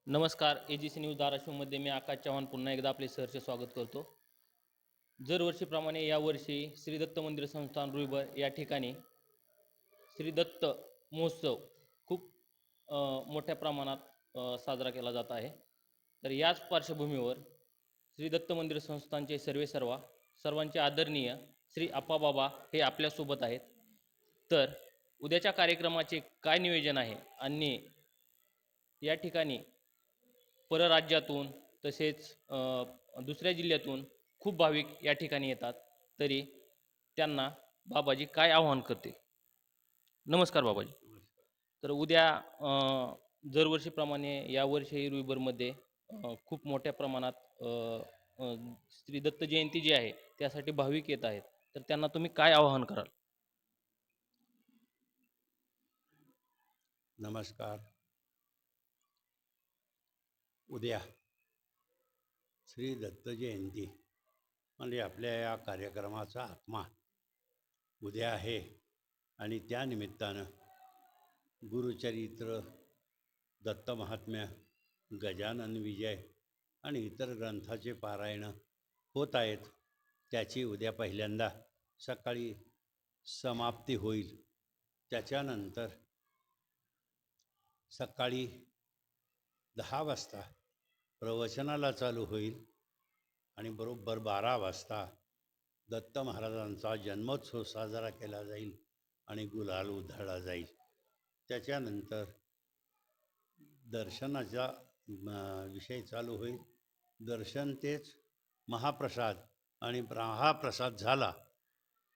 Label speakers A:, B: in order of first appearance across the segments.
A: नमस्कार. AGC news धाराशिवमध्ये मी आकाश चव्हाण पुन्हा एकदा आपले सहर्ष स्वागत करतो. दरवर्षीप्रमाणे यावर्षी श्री दत्त मंदिर संस्थान रुईबर या ठिकाणी श्री दत्त महोत्सव खूप मोठ्या प्रमाणात साजरा केला जात आहे. तर याच पार्श्वभूमीवर श्री दत्त मंदिर संस्थानचे सर्वांचे आदरणीय श्री आप्पाबाबा हे आपल्यासोबत आहेत. तर उद्याच्या कार्यक्रमाचे काय नियोजन आहे आणि या ठिकाणी परराज्यातून तसेच दुसऱ्या जिल्ह्यातून खूप भाविक या ठिकाणी येतात, तरी त्यांना बाबाजी काय आवाहन करते? नमस्कार बाबाजी. तर उद्या दरवर्षीप्रमाणे यावर्षी रुईबरमध्ये खूप मोठ्या प्रमाणात श्री दत्त जयंती जी आहे त्यासाठी भाविक येत आहेत. तर त्यांना तुम्ही काय आवाहन कराल?
B: नमस्कार. उद्या श्री दत्त जयंती म्हणजे आपल्या या कार्यक्रमाचा आत्मा उद्या आहे आणि त्यानिमित्तानं गुरुचरित्र, दत्त महात्म्य, गजानन विजय आणि इतर ग्रंथाचे पारायण होत आहेत. त्याची उद्या पहिल्यांदा सकाळी समाप्ती होईल. त्याच्यानंतर सकाळी 10 वाजता प्रवचनाला चालू होईल आणि बरोबर 12 वाजता दत्त महाराजांचा जन्मोत्सव साजरा केला जाईल आणि गुलाल उधळला जाईल. त्याच्यानंतर दर्शनाचा विषय चालू होईल. दर्शन तेच महाप्रसाद आणि महाप्रसाद झाला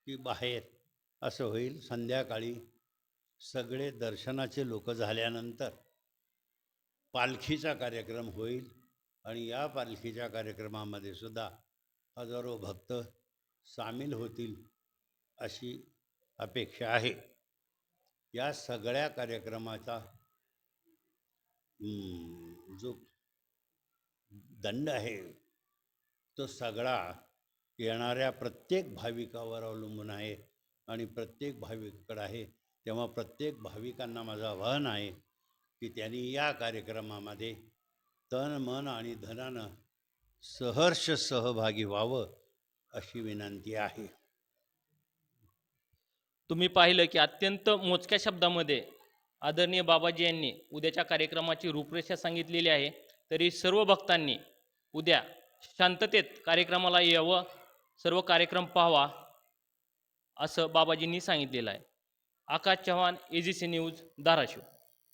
B: की बाहेर असं होईल. संध्याकाळी सगळे दर्शनाचे लोक झाल्यानंतर पालखीचा कार्यक्रम होईल आणि या पालखीच्या कार्यक्रमामध्ये सुद्धा हजारो भक्त सामील होतील अशी अपेक्षा आहे. या सगळ्या कार्यक्रमाचा जो दंड आहे तो सगळा येणाऱ्या प्रत्येक भाविकावर अवलंबून आहे आणि प्रत्येक भाविकाकडे आहे. तेव्हा प्रत्येक भाविकांना माझं आवाहन आहे की त्यांनी या कार्यक्रमामध्ये तन मन आणि धनानं सहर्ष सहभागी व्हावं अशी विनंती आहे.
A: तुम्ही पाहिलं की अत्यंत मोजक्या शब्दामध्ये आदरणीय बाबाजी यांनी उद्याच्या कार्यक्रमाची रूपरेषा सांगितलेली आहे. तरी सर्व भक्तांनी उद्या शांततेत कार्यक्रमाला यावं, सर्व कार्यक्रम पाहावा असं बाबाजींनी सांगितलेलं आहे. आकाश चव्हाण, AGC न्यूज, धाराशिव.